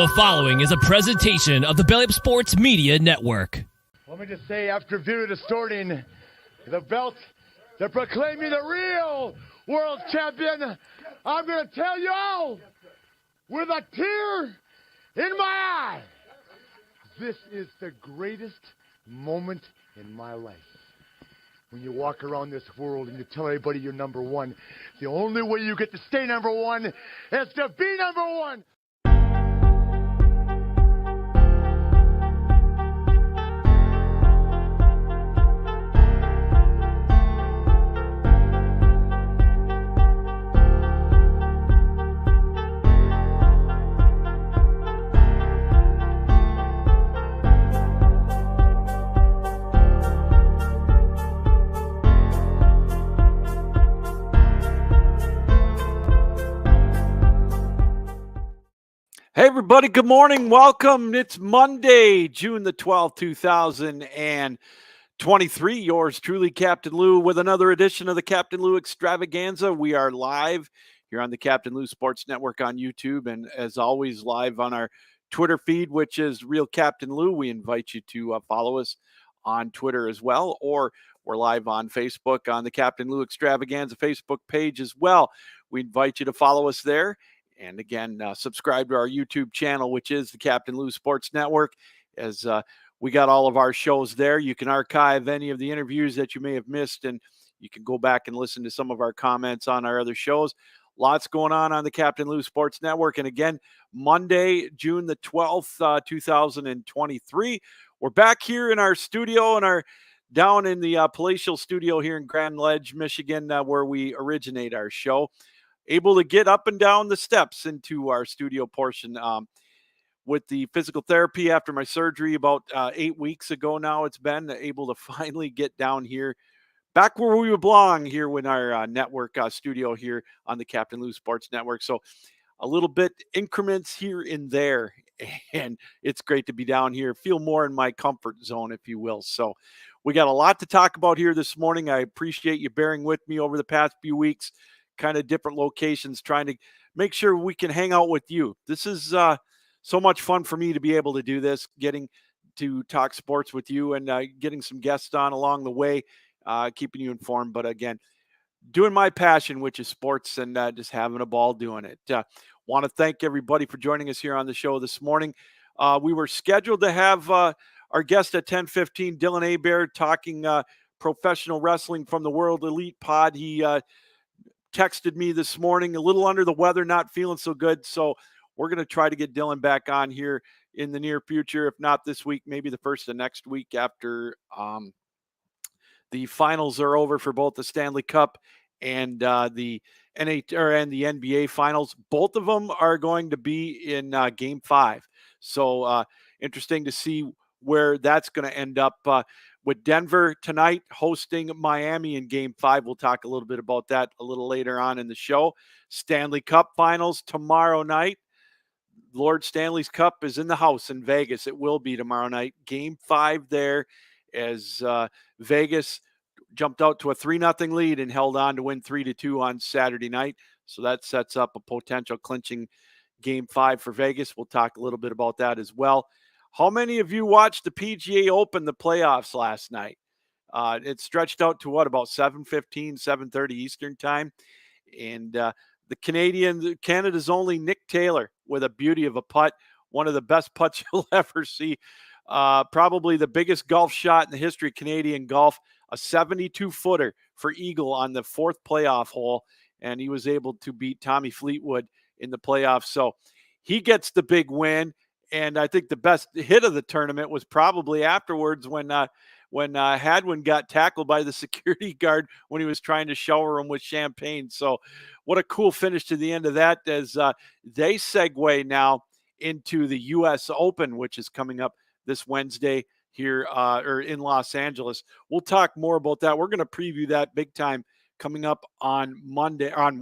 The following is a presentation of the Belly Up Sports Media Network. Let me just say, after View distorting the belt, they're proclaiming the real world champion. I'm going to tell y'all, with a tear in my eye, this is the greatest moment in my life. When you walk around this world and you tell everybody you're number one, the only way you get to stay number one is to be number one. Hey, everybody. Good morning. Welcome. It's Monday, June the 12th, 2023. Yours truly, Captain Lou, with another edition of the Captain Lou Extravaganza. We are live here on the Captain Lou Sports Network on YouTube, and as always, live on our Twitter feed, which is Real Captain Lou. We invite you to follow us on Twitter as well, or we're live on Facebook on the Captain Lou Extravaganza Facebook page as well. We invite you to follow us there. And again, subscribe to our YouTube channel, which is the Captain Lou Sports Network, as we got all of our shows there. You can archive any of the interviews that you may have missed, and you can go back and listen to some of our comments on our other shows. Lots going on the Captain Lou Sports Network. And again, Monday, June the 12th, 2023. We're back here in our studio, down in the palatial studio here in Grand Ledge, Michigan, where we originate our show. Able to get up and down the steps into our studio portion with the physical therapy after my surgery about 8 weeks ago now. It's been able to finally get down here, back where we belong here in our network studio here on the Captain Lou Sports Network. So a little bit increments here and there, and it's great to be down here, feel more in my comfort zone, if you will. So we got a lot to talk about here this morning. I appreciate you bearing with me over the past few weeks. Kind of different locations, trying to make sure we can hang out with you. This is so much fun for me to be able to do this, getting to talk sports with you and getting some guests on along the way, keeping you informed. But again, doing my passion, which is sports, and just having a ball doing it. Want to thank everybody for joining us here on the show this morning. We were scheduled to have our guest at 10:15, Dylan Hebert, talking professional wrestling from the World Elite Pod. He texted me this morning, a little under the weather, not feeling so good. So we're going to try to get Dylan back on here in the near future. If not this week, maybe the first of next week after the finals are over for both the Stanley Cup and the NBA finals. Both of them are going to be in Game 5. So interesting to see where that's going to end up. With Denver tonight hosting Miami in Game 5. We'll talk a little bit about that a little later on in the show. Stanley Cup finals tomorrow night. Lord Stanley's Cup is in the house in Vegas. It will be tomorrow night. Game 5 there, as Vegas jumped out to a 3-0 lead and held on to win 3-2 on Saturday night. So that sets up a potential clinching Game 5 for Vegas. We'll talk a little bit about that as well. How many of you watched the PGA Open, the playoffs last night? It stretched out to about 7:15, 7:30 Eastern time. And Canada's only Nick Taylor with a beauty of a putt, one of the best putts you'll ever see. Probably the biggest golf shot in the history of Canadian golf, a 72-footer for eagle on the 4th playoff hole. And he was able to beat Tommy Fleetwood in the playoffs. So he gets the big win. And I think the best hit of the tournament was probably afterwards when Hadwin got tackled by the security guard when he was trying to shower him with champagne. So what a cool finish to the end of that, as they segue now into the U.S. Open, which is coming up this Wednesday here or in Los Angeles. We'll talk more about that. We're going to preview that big time coming up on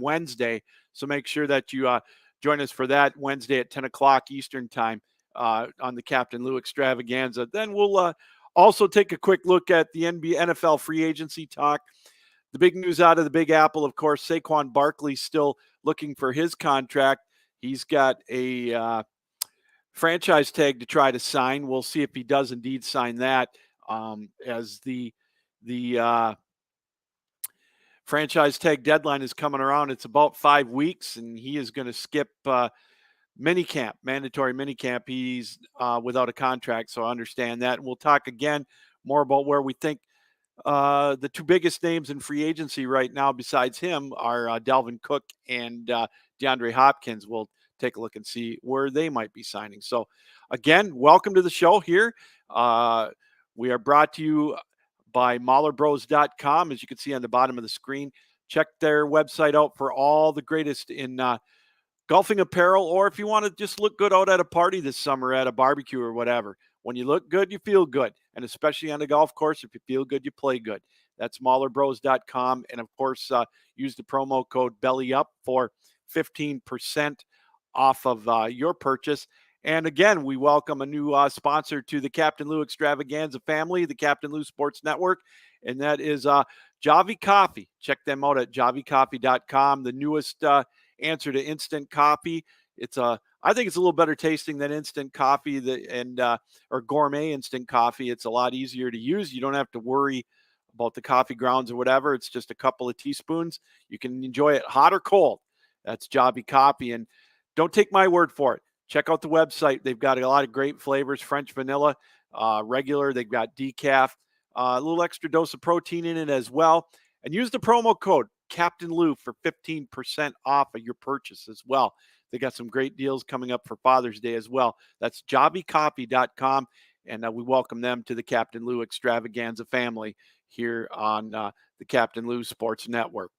Wednesday. So make sure that you join us for that Wednesday at 10 o'clock Eastern time. On the Captain Lou Extravaganza. Then we'll also take a quick look at the NFL free agency talk. The big news out of the Big Apple, of course, Saquon Barkley still looking for his contract. He's got a franchise tag to try to sign. We'll see if he does indeed sign that, as the franchise tag deadline is coming around. It's about 5 weeks, and he is going to skip mandatory minicamp. He's without a contract, so I understand that. And we'll talk again more about where we think the two biggest names in free agency right now besides him are Dalvin Cook and DeAndre Hopkins. We'll take a look and see where they might be signing. So again, welcome to the show here. We are brought to you by MahlerBros.com, as you can see on the bottom of the screen. Check their website out for all the greatest in golfing apparel, or if you want to just look good out at a party this summer, at a barbecue or whatever. When you look good, you feel good. And especially on the golf course, if you feel good, you play good. That's MahlerBros.com. And of course, use the promo code BELLYUP for 15% off of your purchase. And again, we welcome a new sponsor to the Captain Lou Extravaganza family, the Captain Lou Sports Network, and that is Javi Coffee. Check them out at javicoffee.com, the newest answer to instant coffee. I think it's a little better tasting than instant coffee or gourmet instant coffee. It's a lot easier to use. You don't have to worry about the coffee grounds or whatever. It's just a couple of teaspoons. You can enjoy it hot or cold. That's Javi Coffee. And don't take my word for it. Check out the website. They've got a lot of great flavors, French vanilla, regular. They've got decaf, a little extra dose of protein in it as well. And use the promo code Captain Lou for 15% off of your purchase as well. They got some great deals coming up for Father's Day as well. That's javicoffee.com, and we welcome them to the Captain Lou Extravaganza family here on the Captain Lou Sports Network.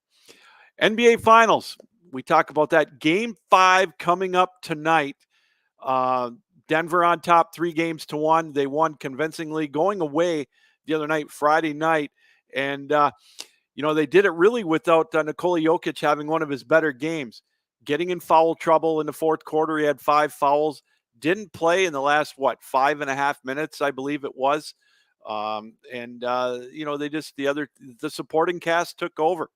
NBA Finals. We talk about that. Game 5 coming up tonight. Denver on top 3-1. They won convincingly, going away the other night, Friday night. And, they did it really without Nikola Jokic having one of his better games. Getting in foul trouble in the fourth quarter. He had 5 fouls. Didn't play in the last, 5.5 minutes, I believe it was. The supporting cast took over.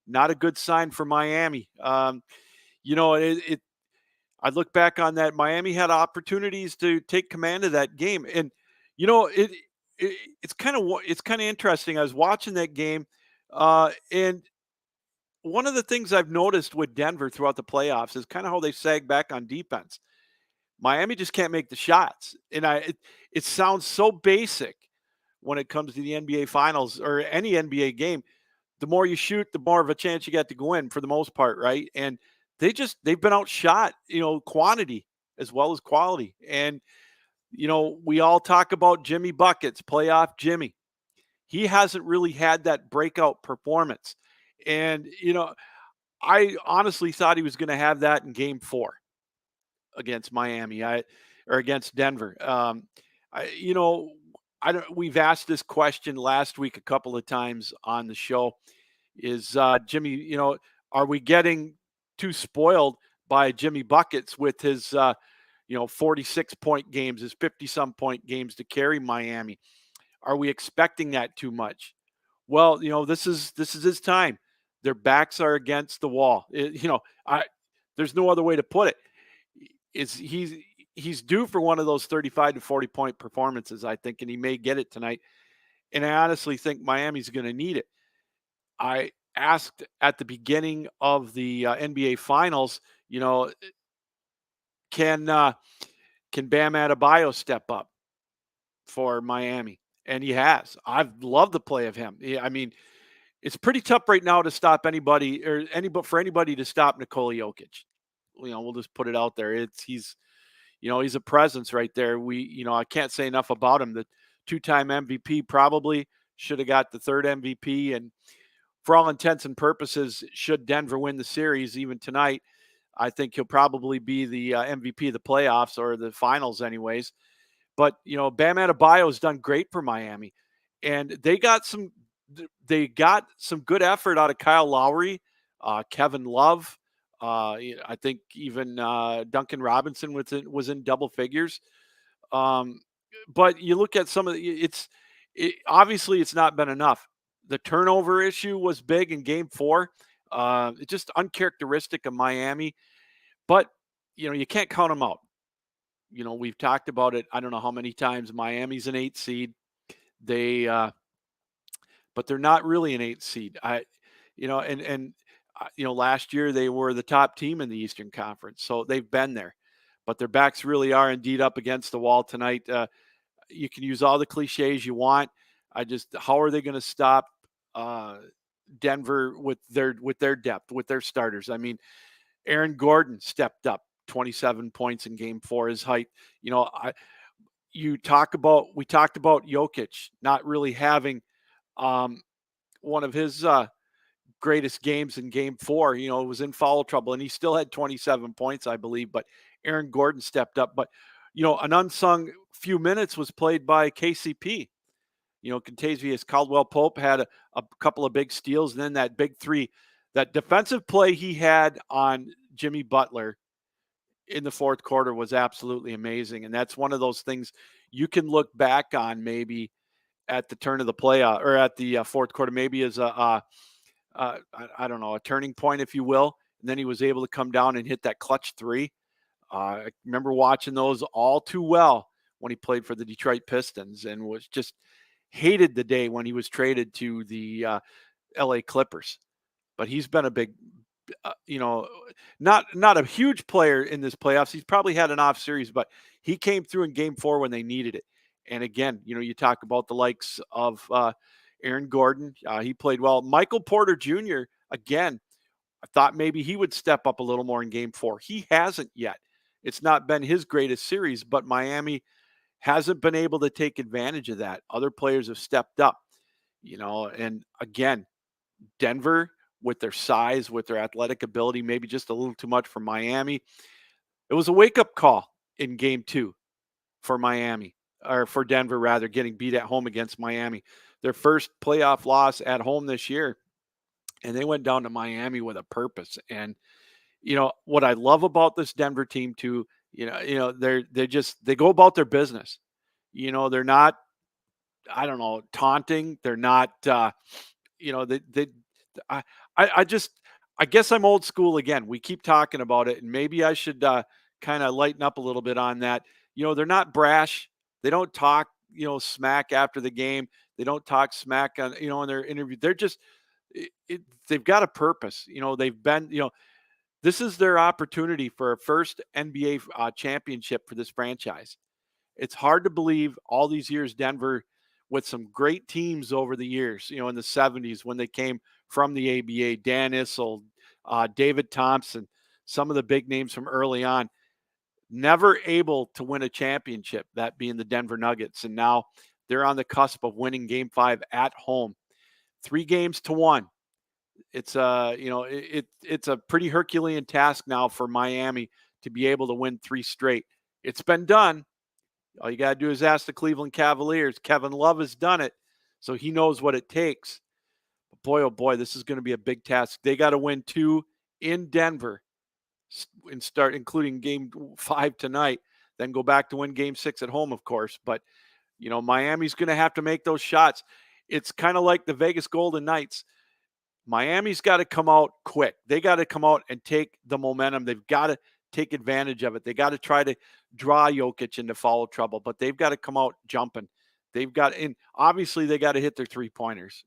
Not a good sign for Miami. I look back on that. Miami had opportunities to take command of that game, and it's kind of interesting. I was watching that game, and one of the things I've noticed with Denver throughout the playoffs is kind of how they sag back on defense. Miami just can't make the shots, and it sounds so basic when it comes to the NBA Finals or any NBA game. The more you shoot, the more of a chance you get to go in for the most part, right? And they've been outshot, quantity as well as quality. And, we all talk about Jimmy Buckets, playoff Jimmy. He hasn't really had that breakout performance. And, I honestly thought he was going to have that in game 4 against Miami or against Denver. We've asked this question last week a couple of times on the show. Is Jimmy, are we getting too spoiled by Jimmy Buckets with his 46-point games, his 50-some point games to carry Miami? Are we expecting that too much? Well, this is his time. Their backs are against the wall. There's no other way to put it. He's due for one of those 35 to 40 point performances, I think, and he may get it tonight. And I honestly think Miami's going to need it. I asked at the beginning of the NBA Finals, can Bam Adebayo step up for Miami? And he has. I've loved the play of him. I mean, it's pretty tough right now to stop anybody for anybody to stop Nikola Jokic. We'll just put it out there. He's a presence right there. I can't say enough about him. The 2-time MVP probably should have got the 3rd MVP. And for all intents and purposes, should Denver win the series even tonight, I think he'll probably be the MVP of the playoffs or the finals anyways. But, Bam Adebayo has done great for Miami. And they got some good effort out of Kyle Lowry, Kevin Love. I think even Duncan Robinson was in double figures. But you look at some of obviously it's not been enough. The turnover issue was big in game 4. It's just uncharacteristic of Miami. But, you can't count them out. we've talked about it. I don't know how many times. Miami's an 8 seed. But they're not really an 8 seed. Last year they were the top team in the Eastern Conference, so they've been there. But their backs really are indeed up against the wall tonight. You can use all the cliches you want. How are they going to stop Denver with their depth, with their starters? I mean, Aaron Gordon stepped up 27 points in game 4, his height. We talked about Jokic not really having one of his greatest games in game 4. It was in foul trouble and he still had 27 points, I believe, but Aaron Gordon stepped up. But, an unsung few minutes was played by KCP. Contavious Caldwell-Pope had a couple of big steals, and then that big 3, that defensive play he had on Jimmy Butler in the fourth quarter was absolutely amazing. And that's one of those things you can look back on maybe at the turn of the playoff or at the fourth quarter, maybe as I don't know, a turning point, if you will. And then he was able to come down and hit that clutch 3. I remember watching those all too well when he played for the Detroit Pistons, and was just hated the day when he was traded to the LA Clippers. But he's been a big, not a huge player in this playoffs. He's probably had an off series, but he came through in game 4 when they needed it. And again, you talk about the likes of Aaron Gordon. He played well. Michael Porter Jr., again, I thought maybe he would step up a little more in game 4. He hasn't yet. It's not been his greatest series, but Miami hasn't been able to take advantage of that. Other players have stepped up, and again, Denver with their size, with their athletic ability, maybe just a little too much for Miami. It was a wake-up call in game 2 for Miami, or for Denver rather, getting beat at home against Miami. Their first playoff loss at home this year, and they went down to Miami with a purpose. And what I love about this Denver team too, they go about their business. They're not, I don't know, taunting. They're not, I guess I'm old school again. We keep talking about it, and maybe I should kind of lighten up a little bit on that. They're not brash. They don't talk, smack after the game. They don't talk smack on, in their interview. They're just, they've got a purpose. They've been, this is their opportunity for a first NBA championship for this franchise. It's hard to believe all these years Denver, with some great teams over the years, in the 70s when they came from the ABA, Dan Issel, David Thompson, some of the big names from early on, never able to win a championship, that being the Denver Nuggets. And now they're on the cusp of winning game 5 at home, 3-1. It's it's a pretty Herculean task now for Miami to be able to win 3 straight. It's been done. All you got to do is ask the Cleveland Cavaliers. Kevin Love has done it, so he knows what it takes. But boy, oh boy, this is going to be a big task. They got to win 2 in Denver and start, including game 5 tonight, then go back to win game 6 at home, of course. But, Miami's going to have to make those shots. It's kind of like the Vegas Golden Knights. Miami's got to come out quick. They got to come out and take the momentum. They've got to take advantage of it. They got to try to draw Jokic into foul trouble, but they've got to come out jumping. They've got, and obviously they got to hit their 3-pointers.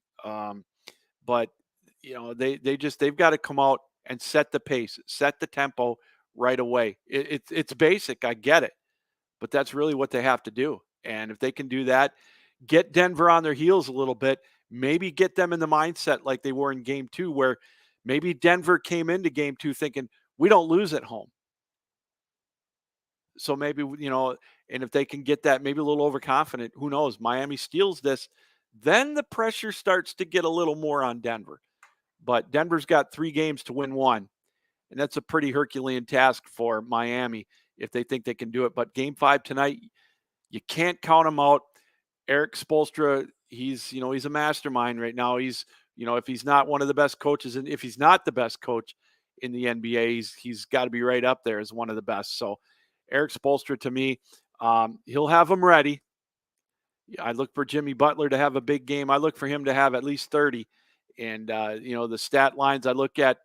But they've got to come out and set the pace, set the tempo right away. It's basic. I get it, but that's really what they have to do. And if they can do that, get Denver on their heels a little bit, maybe get them in the mindset like they were in game 2, where maybe Denver came into game 2 thinking we don't lose at home. So maybe, and if they can get that maybe a little overconfident, who knows, Miami steals this, then the pressure starts to get a little more on Denver. But Denver's got 3 games to win 1. And that's a pretty Herculean task for Miami if they think they can do it. But game 5 tonight, you can't count them out. Eric Spoelstra, he's a mastermind right now. He's, if he's not one of the best coaches, and if he's not the best coach in the NBA, he's got to be right up there as one of the best. So Eric Spoelstra, to me, he'll have them ready. I look for Jimmy Butler to have a big game. I look for him to have at least 30. And, the stat lines I look at,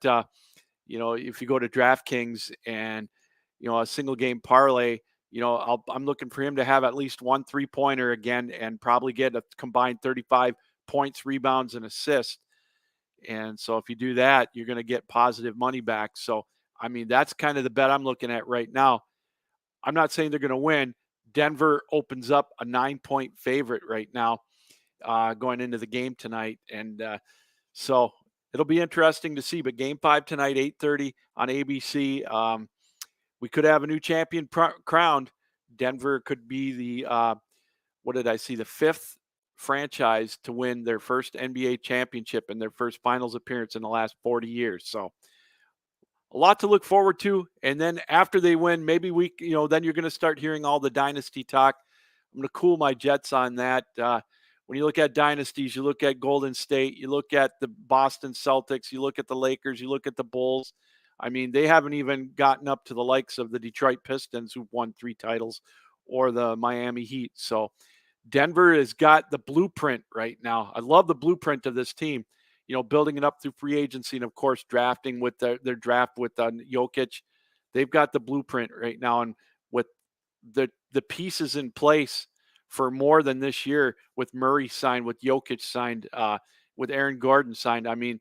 if you go to DraftKings and, a single game parlay, I'm looking for him to have at least one 3-pointer again and probably get a combined 35 points, rebounds, and assists. And so if you do that, you're going to get positive money back. So, I mean, that's kind of the bet I'm looking at right now. I'm not saying they're going to win. Denver opens up a 9-point favorite right now going into the game tonight. And so it'll be interesting to see. But game 5 tonight, 8:30 on ABC. We could have a new champion crowned. Denver could be the, what did I see, the 5th franchise to win their first NBA championship and their first finals appearance in the last 40 years. So a lot to look forward to. And then after they win, maybe then you're going to start hearing all the dynasty talk. I'm going to cool my jets on that. When you look at dynasties, you look at Golden State, you look at the Boston Celtics, you look at the Lakers, you look at the Bulls. I mean, they haven't even gotten up to the likes of the Detroit Pistons, who've won 3 titles, or the Miami Heat. So Denver has got the blueprint right now. I love the blueprint of this team, building it up through free agency and, of course, drafting with their draft with Jokic. They've got the blueprint right now. And with the pieces in place for more than this year, with Murray signed, with Jokic signed, with Aaron Gordon signed. I mean,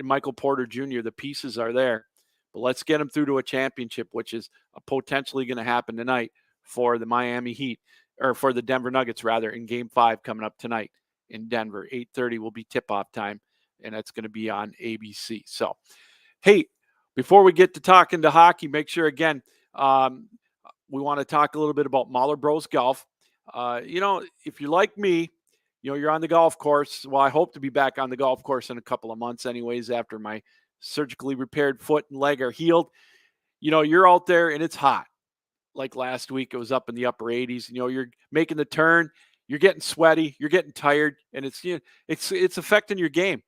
Michael Porter Jr., the pieces are there. But let's get them through to a championship, which is potentially going to happen tonight for the Miami Heat, or for the Denver Nuggets, rather, in Game 5 coming up tonight in Denver. 8:30 will be tip-off time, and that's going to be on ABC. So, hey, before we get to talking to hockey, make sure, again, we want to talk a little bit about Mahler Bros Golf. If you're like me, you're on the golf course. Well, I hope to be back on the golf course in a couple of months anyways, after my surgically repaired foot and leg are healed. You're out there and it's hot. Like last week, it was up in the upper 80s. You're making the turn, you're getting sweaty, you're getting tired, and it's affecting your game.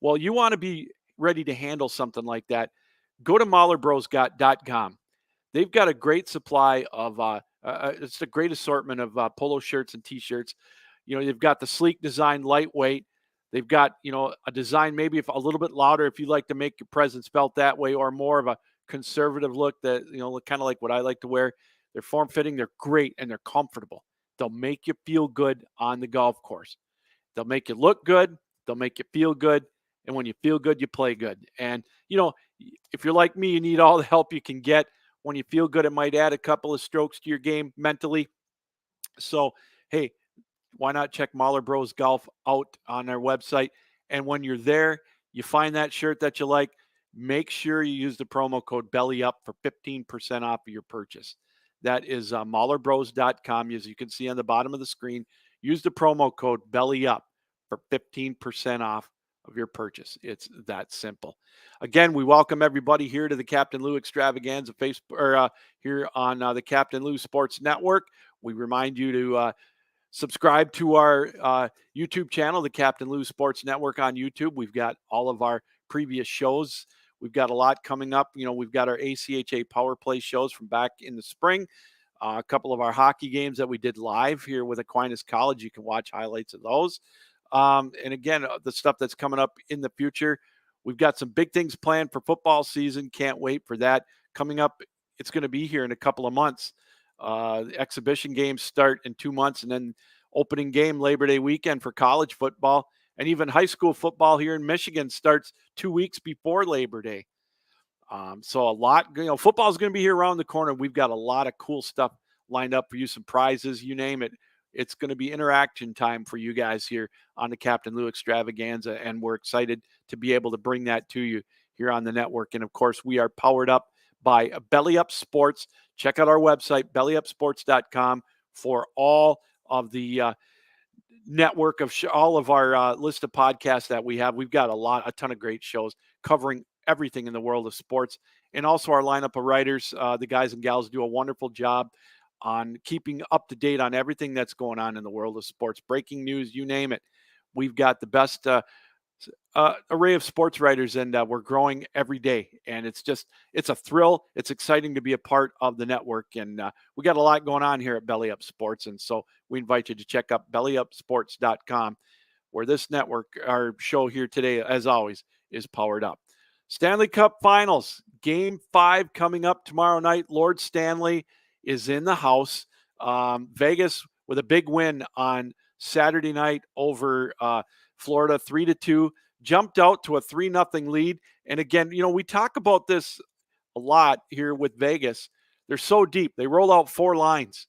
Well, you want to be ready to handle something like that. Go to MahlerBros.com. They've got a great supply of it's a great assortment of polo shirts and t-shirts. They've got the sleek design, lightweight. They've got, a design maybe if a little bit louder if you like to make your presence felt that way, or more of a conservative look that, kind of like what I like to wear. They're form-fitting, they're great, and they're comfortable. They'll make you feel good on the golf course. They'll make you look good. They'll make you feel good. And when you feel good, you play good. And, if you're like me, you need all the help you can get. When you feel good, it might add a couple of strokes to your game mentally. So, hey, why not check Mahler Bros Golf out on their website? And when you're there, you find that shirt that you like, make sure you use the promo code BELLYUP for 15% off of your purchase. That is MahlerBros.com. As you can see on the bottom of the screen, use the promo code BELLYUP for 15% off of your purchase. It's that simple. Again, we welcome everybody here to the Captain Lou Extravaganza Facebook, here on the Captain Lou Sports Network. We remind you to subscribe to our YouTube channel, the Captain Lou Sports Network on YouTube. We've got all of our previous shows. We've got a lot coming up. We've got our ACHA Power Play shows from back in the spring. A couple of our hockey games that we did live here with Aquinas College. You can watch highlights of those. And again, the stuff that's coming up in the future. We've got some big things planned for football season. Can't wait for that. Coming up, it's going to be here in a couple of months. The exhibition games start in 2 months, and then opening game Labor Day weekend for college football, and even high school football here in Michigan starts 2 weeks before Labor Day. So a lot, football is going to be here around the corner. We've got a lot of cool stuff lined up for you, some prizes, you name it. It's going to be interaction time for you guys here on the Captain Lou Extravaganza, and we're excited to be able to bring that to you here on the network. And of course, we are powered up by Belly Up Sports. Check out our website, bellyupsports.com, for all of the network of all of our list of podcasts that we have. We've got a ton of great shows covering everything in the world of sports, and also our lineup of writers. The guys and gals do a wonderful job on keeping up to date on everything that's going on in the world of sports, breaking news, you name it. We've got the best array of sports writers, and we're growing every day. And it's a thrill. It's exciting to be a part of the network. And we got a lot going on here at Belly Up Sports. And so we invite you to check out bellyupsports.com, where this network, our show here today, as always, is powered up. Stanley Cup Finals, Game 5 coming up tomorrow night. Lord Stanley is in the house. Vegas with a big win on Saturday night over Florida, 3-2, jumped out to a 3-0 lead. And again, we talk about this a lot here with Vegas. They're so deep. They roll out 4 lines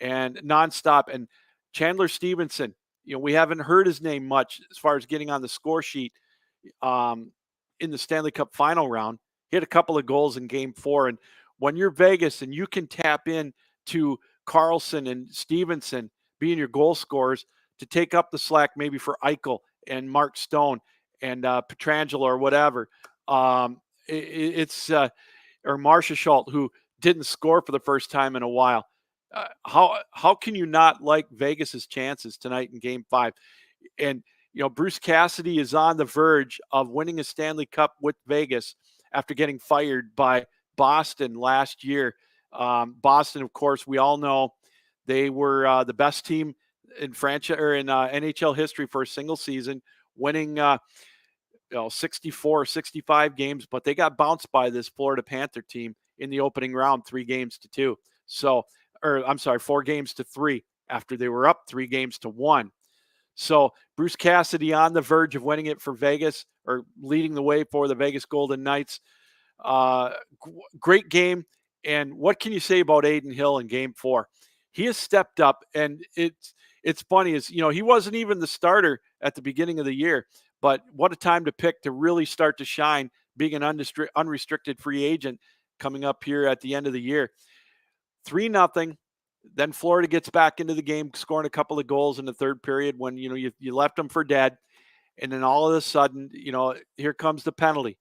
and nonstop. And Chandler Stevenson, we haven't heard his name much as far as getting on the score sheet in the Stanley Cup final round. Hit a couple of goals in Game 4. And when you're Vegas and you can tap in to Carlson and Stevenson being your goal scorers to take up the slack maybe for Eichel and Mark Stone and Pietrangelo or whatever, it's or Marcia Schultz, who didn't score for the first time in a while. How can you not like Vegas's chances tonight in Game 5? And Bruce Cassidy is on the verge of winning a Stanley Cup with Vegas after getting fired by Boston last year. Boston, of course, we all know they were the best team in franchise or in NHL history for a single season, winning 64, 65 games, but they got bounced by this Florida Panther team in the opening round, 3-2. So, I'm sorry, 4-3 after they were up 3-1. So Bruce Cassidy on the verge of winning it for Vegas, or leading the way for the Vegas Golden Knights. Great game. And what can you say about Adin Hill in Game 4? He has stepped up, and it's funny is, he wasn't even the starter at the beginning of the year, but what a time to pick to really start to shine, being an unrestricted free agent coming up here at the end of the year. 3-0. Then Florida gets back into the game, scoring a couple of goals in the third period when, you left them for dead. And then all of a sudden, here comes the penalty.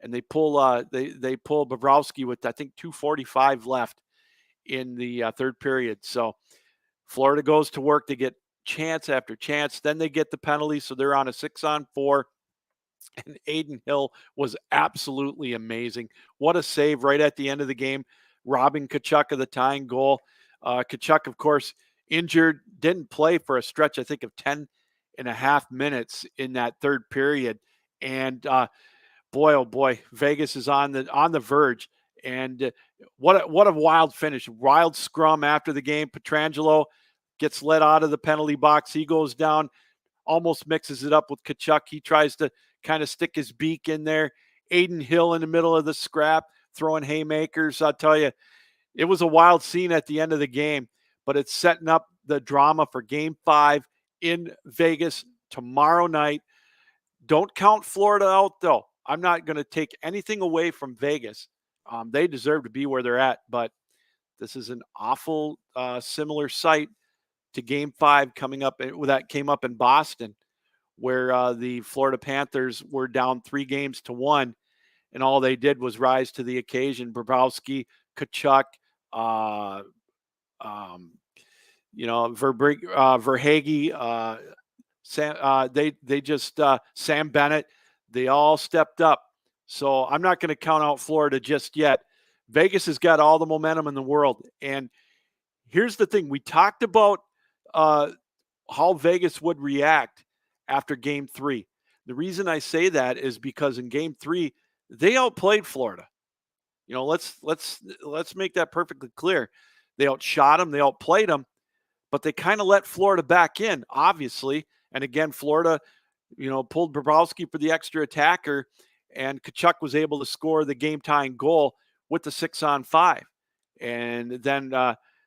And they pull Bobrovsky with, I think, 2:45 left in the third period. So Florida goes to work to get chance after chance. Then they get the penalty, so they're on a 6-on-4. And Adin Hill was absolutely amazing. What a save right at the end of the game, robbing Tkachuk of the tying goal. Tkachuk, of course, injured, didn't play for a stretch, I think, of 10.5 minutes in that third period. And boy, oh boy, Vegas is on the verge. And what a wild finish. Wild scrum after the game. Pietrangelo gets let out of the penalty box. He goes down, almost mixes it up with Tkachuk. He tries to kind of stick his beak in there. Adin Hill in the middle of the scrap, throwing haymakers. I'll tell you, it was a wild scene at the end of the game, but it's setting up the drama for Game 5 in Vegas tomorrow night. Don't count Florida out, though. I'm not going to take anything away from Vegas. They deserve to be where they're at, but this is an awful similar sight to Game 5 coming up that came up in Boston, where the Florida Panthers were down 3-1, and all they did was rise to the occasion. Bobrovsky, Tkachuk, Verhage, Sam Bennett, they all stepped up. So I'm not going to count out Florida just yet. Vegas has got all the momentum in the world. And here's the thing. We talked about how Vegas would react after Game 3. The reason I say that is because in Game 3, they outplayed Florida. Let's make that perfectly clear. They outshot them, they outplayed them, but they kind of let Florida back in, obviously. And again, Florida, pulled Bobrovsky for the extra attacker, and Tkachuk was able to score the game-tying goal with the 6-on-5. And then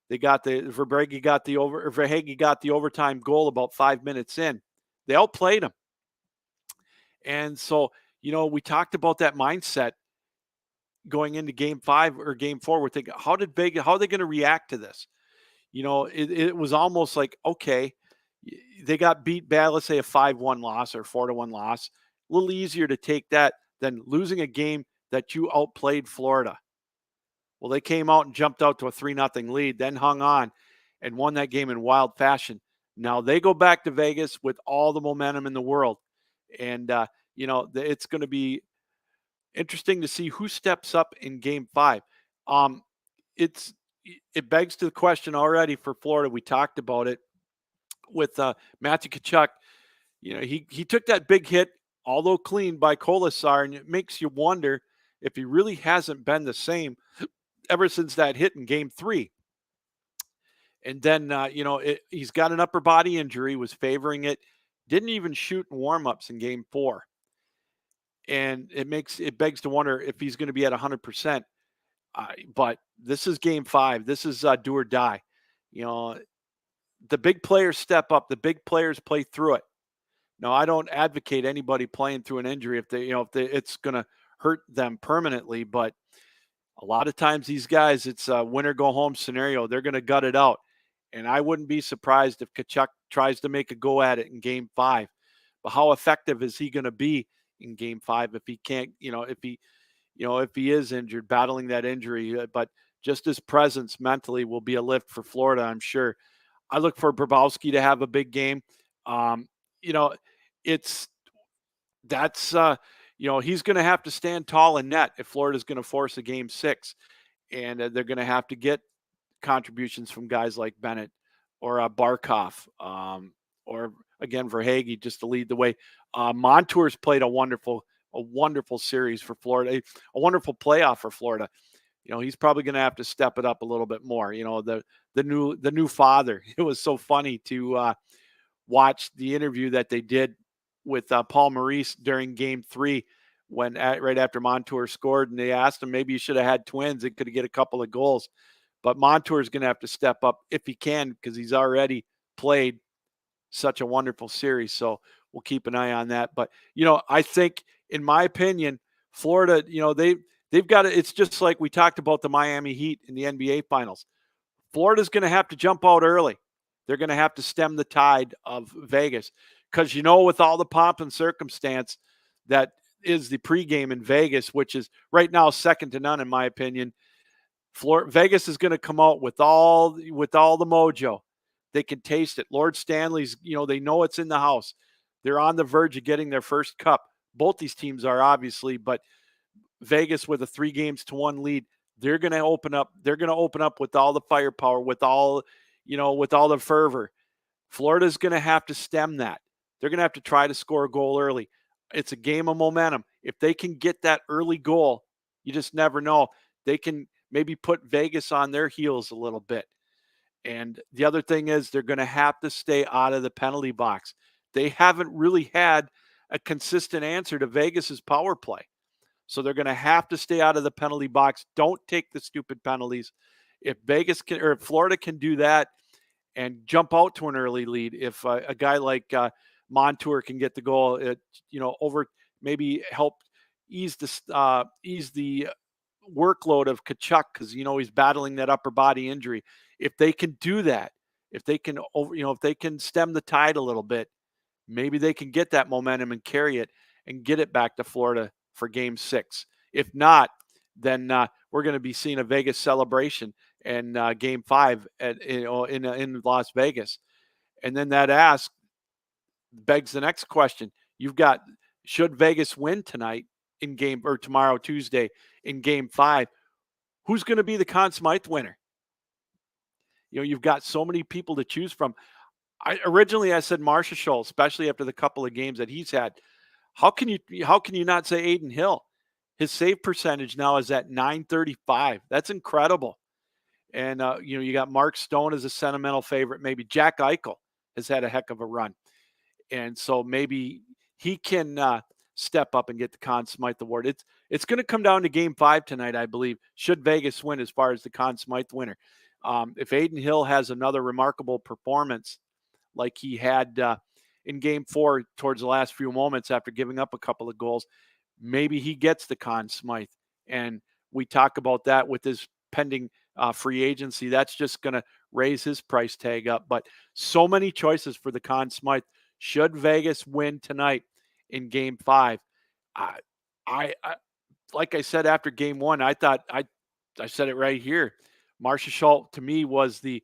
they got Verhage got the overtime goal about 5 minutes in. They outplayed him. And so, we talked about that mindset going into Game 5 or Game 4. We're thinking, how are they going to react to this? It was almost like, okay, they got beat bad, let's say a 5-1 loss or 4-1 loss. A little easier to take that than losing a game that you outplayed Florida. Well, they came out and jumped out to a 3-0 lead, then hung on and won that game in wild fashion. Now they go back to Vegas with all the momentum in the world. And, it's going to be interesting to see who steps up in Game 5. It begs to the question already for Florida. We talked about it with Matthew Tkachuk. He took that big hit, although clean, by Kolasar, and it makes you wonder if he really hasn't been the same ever since that hit in game 3. And then, he's got an upper body injury, was favoring it, didn't even shoot in warmups in game 4. And it begs to wonder if he's going to be at 100%. But this is game 5. This is do or die. The big players step up. The big players play through it. Now, I don't advocate anybody playing through an injury if it's going to hurt them permanently. But a lot of times these guys, it's a win or go home scenario. They're going to gut it out. And I wouldn't be surprised if Tkachuk tries to make a go at it in game 5. But how effective is he going to be in game 5 if he can't, if he is injured, battling that injury? But just his presence mentally will be a lift for Florida, I'm sure. I look for Bobrovsky to have a big game. He's going to have to stand tall in net if Florida's going to force a game 6. And they're going to have to get contributions from guys like Bennett or Barkov, or again Verhaeghe, just to lead the way. Montour's played a wonderful series for Florida, a wonderful playoff for Florida. He's probably going to have to step it up a little bit more. The new father. It was so funny to watch the interview that they did with Paul Maurice during game 3 when right after Montour scored, and they asked him, maybe you should have had twins. It could get a couple of goals. But Montour is going to have to step up if he can, because he's already played such a wonderful series. So we'll keep an eye on that. But, I think, in my opinion, Florida, they've got it. It's just like we talked about the Miami Heat in the NBA Finals. Florida's going to have to jump out early. They're going to have to stem the tide of Vegas, because, with all the pomp and circumstance that is the pregame in Vegas, which is right now second to none, in my opinion, Vegas is going to come out with all the mojo. They can taste it. Lord Stanley's, they know it's in the house. They're on the verge of getting their first cup. Both these teams are, obviously, but Vegas with a 3-1 lead, they're going to open up. They're going to open up with all the firepower, with all the fervor. Florida's going to have to stem that. They're going to have to try to score a goal early. It's a game of momentum. If they can get that early goal, you just never know. They can maybe put Vegas on their heels a little bit. And the other thing is, they're going to have to stay out of the penalty box. They haven't really had a consistent answer to Vegas's power play. So they're going to have to stay out of the penalty box. Don't take the stupid penalties. If Vegas can, or if Florida can do that and jump out to an early lead, if a guy like Montour can get the goal, over, maybe help ease the workload of Tkachuk, because he's battling that upper body injury. If they can do that, if they can stem the tide a little bit, maybe they can get that momentum and carry it and get it back to Florida for game 6. If not, then we're going to be seeing a Vegas celebration and game 5 in Las Vegas. And then that begs the next question. You've got, should Vegas win tonight or tomorrow, Tuesday, in game 5, who's going to be the Conn Smythe winner? You've got so many people to choose from. Originally I said Marcia Scholl, especially after the couple of games that he's had. How can you not say Aiden Hill? His save percentage now is at .935. That's incredible. And you got Mark Stone as a sentimental favorite. Maybe Jack Eichel has had a heck of a run, and so maybe he can step up and get the Conn Smythe award. It's going to come down to game 5 tonight, I believe. Should Vegas win as far as the Conn Smythe winner? If Aiden Hill has another remarkable performance like he had in game 4 towards the last few moments after giving up a couple of goals, maybe he gets the Conn Smythe. And we talk about that with his pending free agency. That's just going to raise his price tag up. But so many choices for the Conn Smythe. Should Vegas win tonight in game 5? I like I said after game 1, I thought I said it right here. Marcia Scholl, to me, was the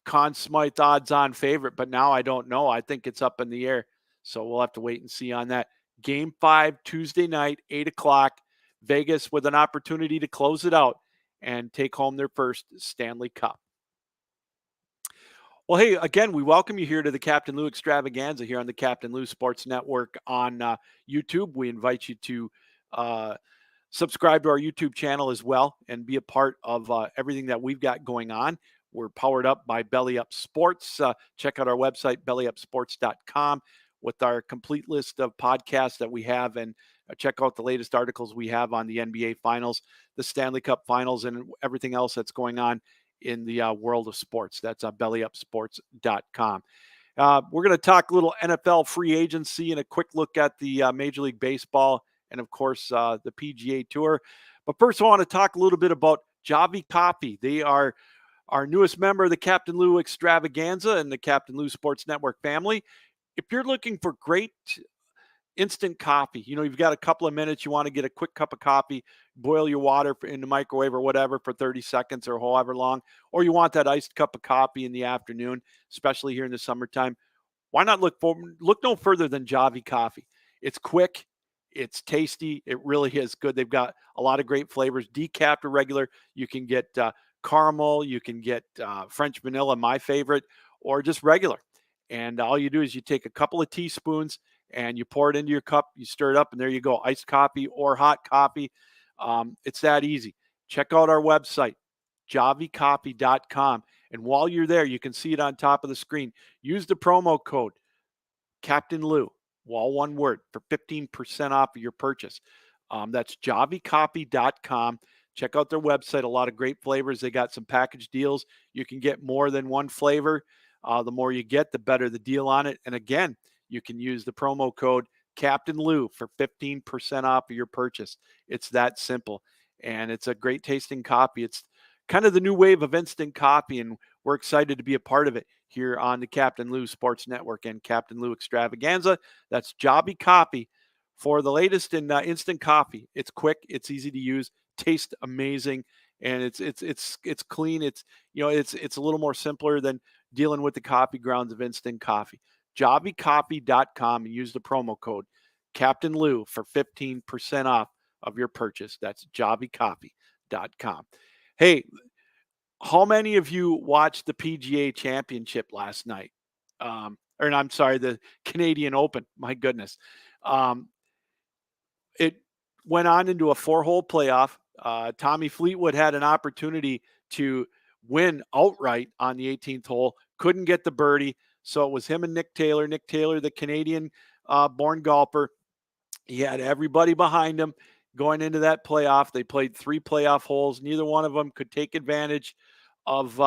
Conn Smythe odds-on favorite, but now I don't know. I think it's up in the air, so we'll have to wait and see on that. Game 5, Tuesday night, 8 o'clock, Vegas with an opportunity to close it out and take home their first Stanley Cup. Well, hey, again, we welcome you here to the Captain Lou Extravaganza here on the Captain Lou Sports Network on YouTube. We invite you to subscribe to our YouTube channel as well and be a part of everything that we've got going on. We're powered up by Belly Up Sports. Check out our website, bellyupsports.com, with our complete list of podcasts that we have, and check out the latest articles we have on the NBA Finals, the Stanley Cup Finals, and everything else that's going on in the world of sports. That's bellyupsports.com. We're going to talk a little NFL free agency and a quick look at the Major League Baseball and, of course, the PGA Tour. But first, I want to talk a little bit about Javi Coffee. They are our newest member of the Captain Lou Extravaganza and the Captain Lou Sports Network family. If you're looking for great instant coffee, you've got a couple of minutes, you want to get a quick cup of coffee, boil your water in the microwave or whatever for 30 seconds or however long, or you want that iced cup of coffee in the afternoon, especially here in the summertime, why not look no further than Javi Coffee? It's quick, it's tasty, it really is good. They've got a lot of great flavors, decaf or regular. You can get caramel, you can get French vanilla, my favorite, or just regular. And all you do is you take a couple of teaspoons and you pour it into your cup, you stir it up, and there you go, iced coffee or hot coffee. It's that easy. Check out our website, javicoffee.com. And while you're there, you can see it on top of the screen. Use the promo code Captain Lou, all one word, for 15% off of your purchase. That's javicoffee.com. Check out their website. A lot of great flavors. They got some package deals. You can get more than one flavor. The more you get, the better the deal on it. And again, you can use the promo code Captain Lou for 15% off of your purchase. It's that simple. And it's a great tasting coffee. It's kind of the new wave of instant coffee, and we're excited to be a part of it here on the Captain Lou Sports Network and Captain Lou Extravaganza. That's Javi Coffee for the latest in instant coffee. It's quick, it's easy to use, tastes amazing, and it's clean. It's it's a little more simpler than dealing with the coffee grounds of instant coffee. JaviCoffee.com and use the promo code Captain Lou for 15% off of your purchase. That's JaviCoffee.com. Hey, how many of you watched the PGA Championship last night? I'm sorry, the Canadian Open. My goodness. It went on into a 4-hole playoff. Tommy Fleetwood had an opportunity to win outright on the 18th hole. Couldn't get the birdie. So it was him and Nick Taylor. Nick Taylor, the Canadian born golfer. He had everybody behind him going into that playoff. They played 3 playoff holes. Neither one of them could take advantage of,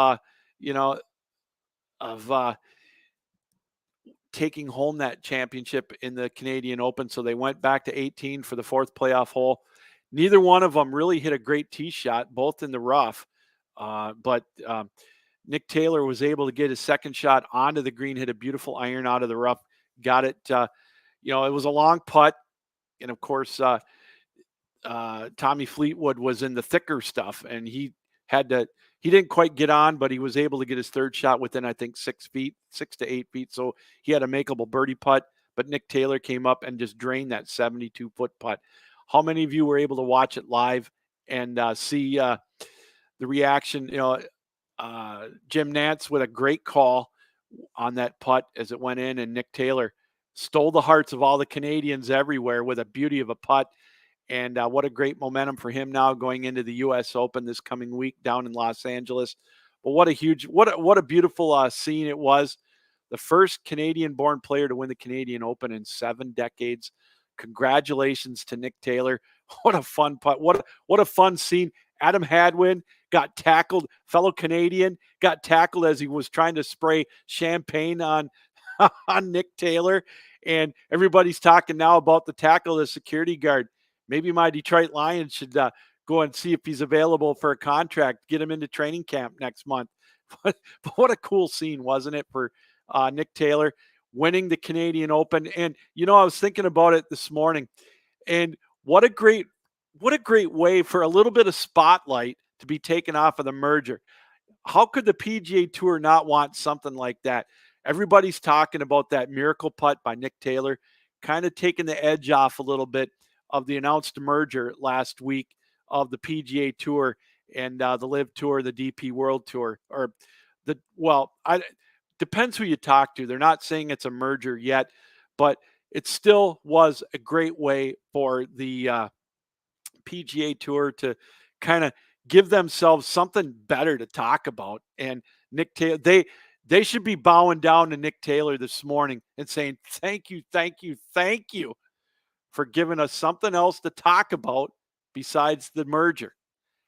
taking home that championship in the Canadian Open. So they went back to 18 for the 4th playoff hole. Neither one of them really hit a great tee shot, both in the rough. But Nick Taylor was able to get his second shot onto the green, hit a beautiful iron out of the rough, got it. It was a long putt. And of course, Tommy Fleetwood was in the thicker stuff, and he didn't quite get on, but he was able to get his third shot within, I think, 6 to 8 feet. So he had a makeable birdie putt, but Nick Taylor came up and just drained that 72-foot putt. How many of you were able to watch it live and see the reaction? Jim Nantz with a great call on that putt as it went in, and Nick Taylor stole the hearts of all the Canadians everywhere with a beauty of a putt. And what a great momentum for him now going into the U.S. Open this coming week down in Los Angeles. But what a beautiful scene it was. The first Canadian-born player to win the Canadian Open in 7 decades. Congratulations to Nick Taylor. What a fun putt. What a fun scene. Adam Hadwin got tackled, fellow Canadian, got tackled as he was trying to spray champagne on Nick Taylor. And everybody's talking now about the tackle of the security guard. Maybe my Detroit Lions should go and see if he's available for a contract, get him into training camp next month. But what a cool scene, wasn't it, for Nick Taylor winning the Canadian Open? And, I was thinking about it this morning, and what a great way for a little bit of spotlight to be taken off of the merger. How could the PGA Tour not want something like that? Everybody's talking about that miracle putt by Nick Taylor, kind of taking the edge off a little bit of the announced merger last week of the PGA Tour and the LIV Tour, the DP World Tour, depends who you talk to. They're not saying it's a merger yet, but it still was a great way for the PGA Tour to kind of give themselves something better to talk about. And Nick Taylor, they should be bowing down to Nick Taylor this morning and saying, thank you, thank you, thank you for giving us something else to talk about besides the merger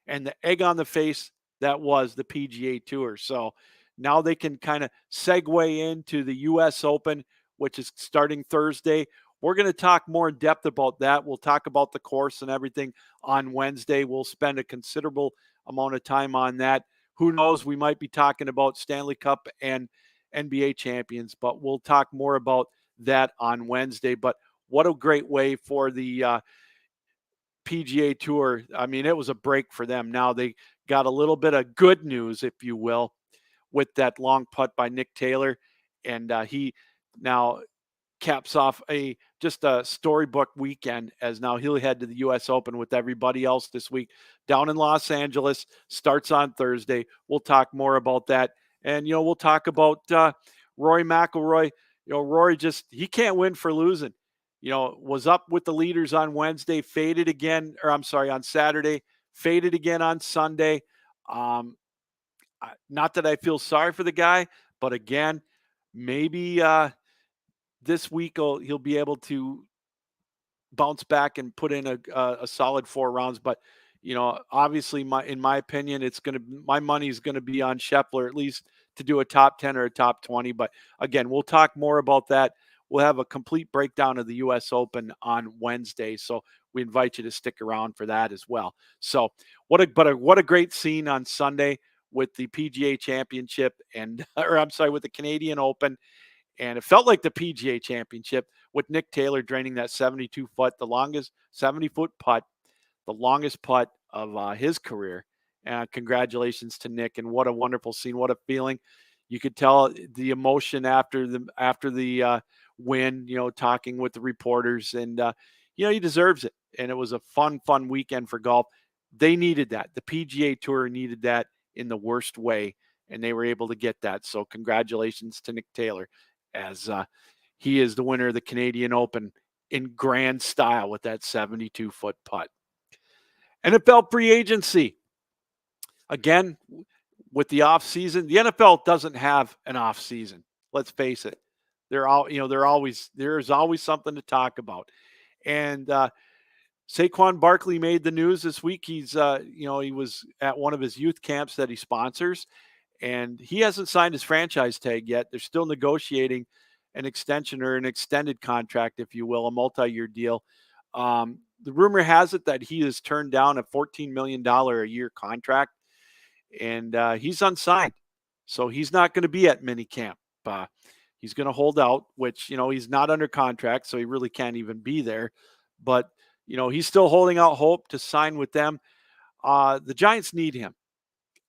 and the egg on the face that was the PGA Tour. So now they can kind of segue into the U.S. Open, which is starting Thursday. We're going to talk more in depth about that. We'll talk about the course and everything on Wednesday. We'll spend a considerable amount of time on that. Who knows? We might be talking about Stanley Cup and NBA champions, but we'll talk more about that on Wednesday. But what a great way for the PGA Tour. I mean, it was a break for them. Now they got a little bit of good news, if you will, with that long putt by Nick Taylor. And he now caps off just a storybook weekend, as now he'll head to the U.S. Open with everybody else this week down in Los Angeles. Starts on Thursday. We'll talk more about that. And, we'll talk about Rory McIlroy. Rory he can't win for losing. Was up with the leaders on Wednesday, faded again, on Saturday, faded again on Sunday. Not that I feel sorry for the guy, but again, maybe this week he'll be able to bounce back and put in a solid 4 rounds. But obviously, in my opinion, my money is going to be on Scheffler, at least to do a top 10 or a top 20. But again, we'll talk more about that. We'll have a complete breakdown of the U.S. Open on Wednesday, so we invite you to stick around for that as well. So what a great scene on Sunday with the PGA Championship with the Canadian Open. And it felt like the PGA Championship with Nick Taylor draining that 72-foot, the longest 70-foot putt, the longest putt of his career. And congratulations to Nick. And what a wonderful scene. What a feeling. You could tell the emotion after the win, talking with the reporters. And, he deserves it. And it was a fun weekend for golf. They needed that. The PGA Tour needed that in the worst way. And they were able to get that. So congratulations to Nick Taylor, as he is the winner of the Canadian Open in grand style with that 72-foot putt. NFL free agency. Again, with the off season, the NFL doesn't have an off season. Let's face it. There's always something to talk about. And Saquon Barkley made the news this week. He's he was at one of his youth camps that he sponsors, and he hasn't signed his franchise tag yet. They're still negotiating an extension or an extended contract, if you will, a multi-year deal. The rumor has it that he has turned down a $14 million a year contract, and he's unsigned. So he's not going to be at minicamp. He's going to hold out, which, he's not under contract, so he really can't even be there. But, he's still holding out hope to sign with them. The Giants need him.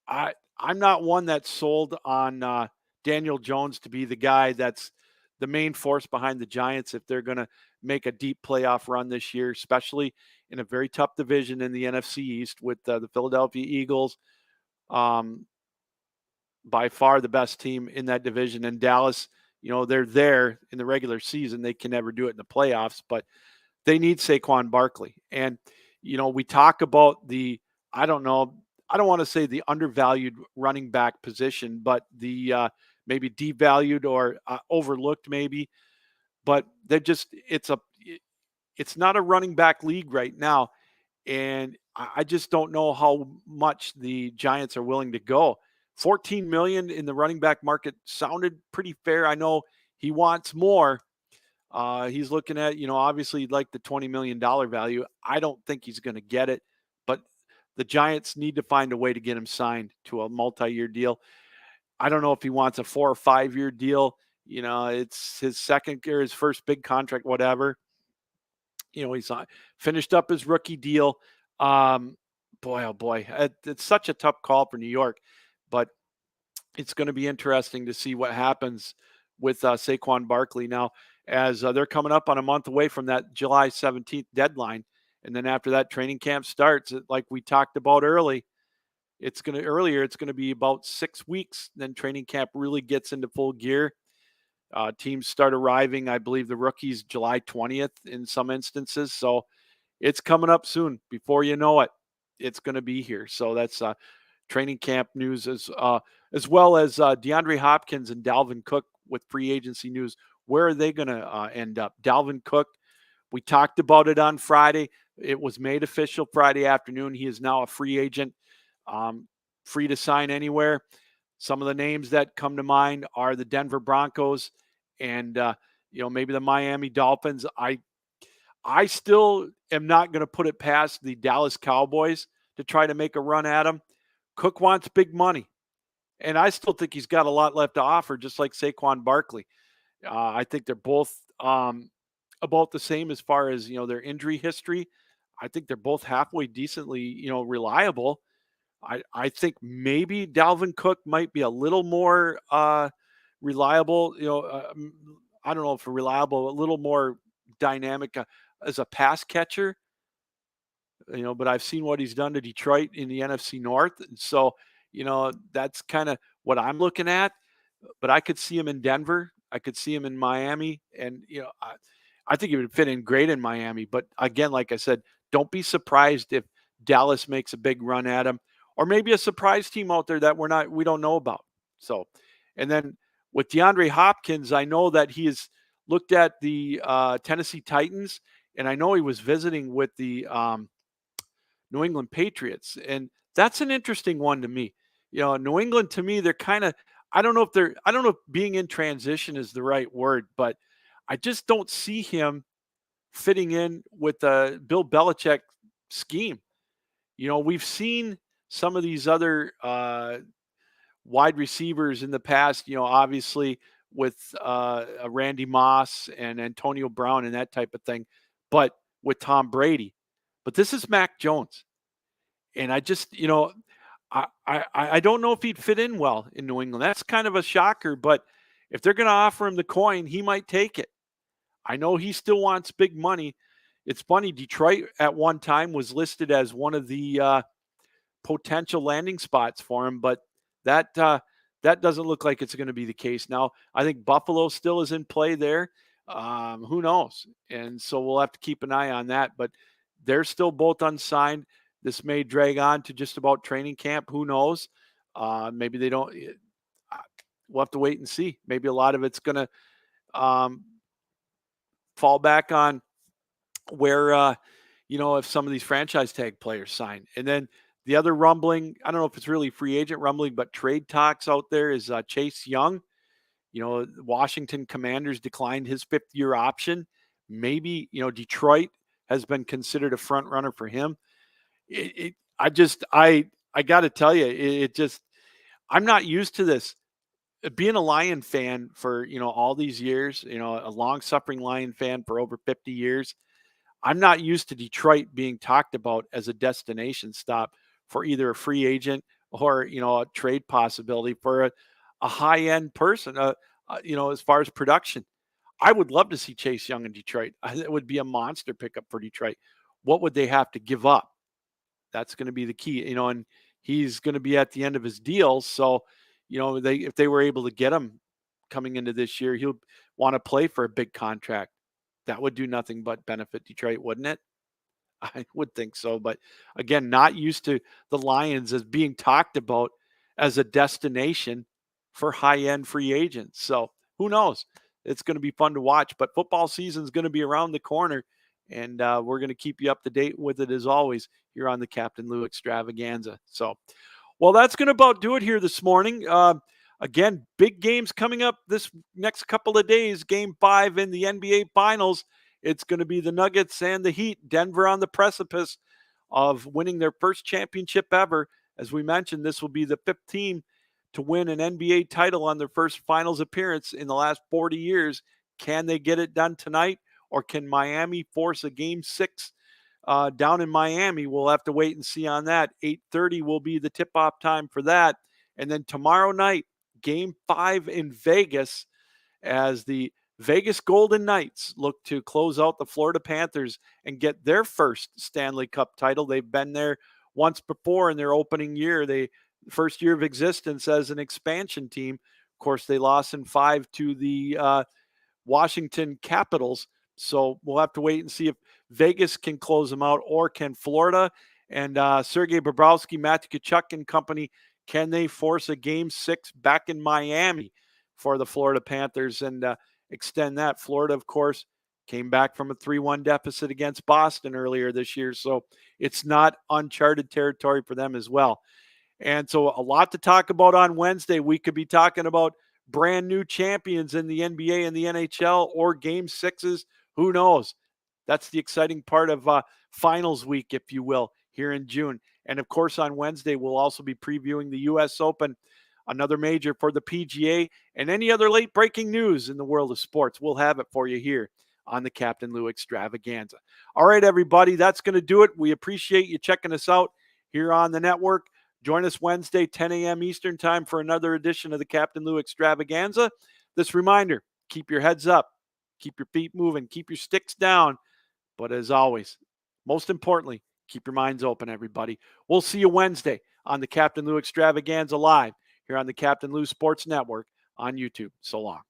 I'm not one that's sold on Daniel Jones to be the guy that's the main force behind the Giants if they're going to make a deep playoff run this year, especially in a very tough division in the NFC East with the Philadelphia Eagles. By far the best team in that division. And Dallas, they're there in the regular season. They can never do it in the playoffs, but they need Saquon Barkley. And, we talk about I don't want to say the undervalued running back position, but the maybe devalued or overlooked maybe, but it's not a running back league right now. And I just don't know how much the Giants are willing to go. $14 million in the running back market sounded pretty fair. I know he wants more. He's looking at, obviously like the $20 million value. I don't think he's going to get it, but the Giants need to find a way to get him signed to a multi-year deal. I don't know if he wants a 4 or 5 year deal. It's his second or his first big contract, whatever. He's finished up his rookie deal. Boy, oh boy, it's such a tough call for New York, but it's going to be interesting to see what happens with Saquon Barkley now, as they're coming up on a month away from that July 17th deadline. And then after that training camp starts, like we talked about earlier, it's going to be about 6 weeks. Then training camp really gets into full gear. Teams start arriving, I believe the rookies July 20th in some instances. So it's coming up soon. Before you know it, it's going to be here. So that's training camp news as well as DeAndre Hopkins and Dalvin Cook with free agency news. Where are they going to end up? Dalvin Cook, we talked about it on Friday. It was made official Friday afternoon. He is now a free agent, free to sign anywhere. Some of the names that come to mind are the Denver Broncos and maybe the Miami Dolphins. I still am not going to put it past the Dallas Cowboys to try to make a run at him. Cook wants big money, and I still think he's got a lot left to offer, just like Saquon Barkley. I think they're both about the same as far as their injury history. I think they're both halfway decently reliable. I think maybe Dalvin Cook might be a little more reliable. I don't know if reliable, a little more dynamic as a pass catcher. But I've seen what he's done to Detroit in the NFC North, and so that's kind of what I'm looking at. But I could see him in Denver. I could see him in Miami, and I think he would fit in great in Miami. But again, like I said, don't be surprised if Dallas makes a big run at him, or maybe a surprise team out there that we don't know about. So, and then with DeAndre Hopkins, I know that he has looked at the Tennessee Titans, and I know he was visiting with the New England Patriots, and that's an interesting one to me. New England, to me, they're kind of, I don't know if being in transition is the right word, but I just don't see him fitting in with the Bill Belichick scheme. We've seen some of these other wide receivers in the past, obviously with Randy Moss and Antonio Brown and that type of thing, but with Tom Brady. But this is Mac Jones. And I just, I don't know if he'd fit in well in New England. That's kind of a shocker, but if they're going to offer him the coin, he might take it. I know he still wants big money. It's funny, Detroit at one time was listed as one of the potential landing spots for him, but that doesn't look like it's going to be the case now. I think Buffalo still is in play there. Who knows? And so we'll have to keep an eye on that, but they're still both unsigned. This may drag on to just about training camp. Who knows? Maybe they don't. We'll have to wait and see. Maybe a lot of it's going to fall back on where, if some of these franchise tag players sign. And then the other rumbling, I don't know if it's really free agent rumbling, but trade talks out there is Chase Young. Washington Commanders declined his 5th-year option. Maybe, Detroit has been considered a front runner for him. I got to tell you, I'm not used to this. Being a Lion fan for, all these years, a long-suffering Lion fan for over 50 years, I'm not used to Detroit being talked about as a destination stop for either a free agent or, a trade possibility for a high-end person, as far as production. I would love to see Chase Young in Detroit. It would be a monster pickup for Detroit. What would they have to give up? That's going to be the key, and he's going to be at the end of his deal. So, if they were able to get him coming into this year, he'll want to play for a big contract. That would do nothing but benefit Detroit, wouldn't it? I would think so. But again, not used to the Lions as being talked about as a destination for high-end free agents. So who knows? It's going to be fun to watch. But football season is going to be around the corner, and we're going to keep you up to date with it as always here on the Captain Lou Extravaganza. So, well, that's going to about do it here this morning. Again, big games coming up this next couple of days. Game 5 in the NBA Finals. It's going to be the Nuggets and the Heat. Denver on the precipice of winning their first championship ever. As we mentioned, this will be the 5th team to win an NBA title on their first finals appearance in the last 40 years. Can they get it done tonight, or can Miami force a Game 6 down in Miami? We'll have to wait and see on that. 8:30 will be the tip-off time for that. And then tomorrow night, Game 5 in Vegas, as the Vegas Golden Knights look to close out the Florida Panthers and get their first Stanley Cup title. They've been there once before in their opening year. First year of existence as an expansion team. Of course, they lost in 5 to the Washington Capitals. So we'll have to wait and see if Vegas can close them out, or can Florida? And Sergei Bobrovsky, Matthew Tkachuk and company, can they force a Game 6 back in Miami for the Florida Panthers and extend that? Florida, of course, came back from a 3-1 deficit against Boston earlier this year, so it's not uncharted territory for them as well. And so a lot to talk about on Wednesday. We could be talking about brand new champions in the NBA and the NHL, or Game 6s. Who knows? That's the exciting part of finals week, if you will, here in June. And of course, on Wednesday, we'll also be previewing the U.S. Open, another major for the PGA, and any other late breaking news in the world of sports. We'll have it for you here on the Captain Lou Extravaganza. All right, everybody, that's going to do it. We appreciate you checking us out here on the network. Join us Wednesday, 10 a.m. Eastern time for another edition of the Captain Lou Extravaganza. This reminder, keep your heads up, keep your feet moving, keep your sticks down. But as always, most importantly, keep your minds open, everybody. We'll see you Wednesday on the Captain Lou Extravaganza live here on the Captain Lou Sports Network on YouTube. So long.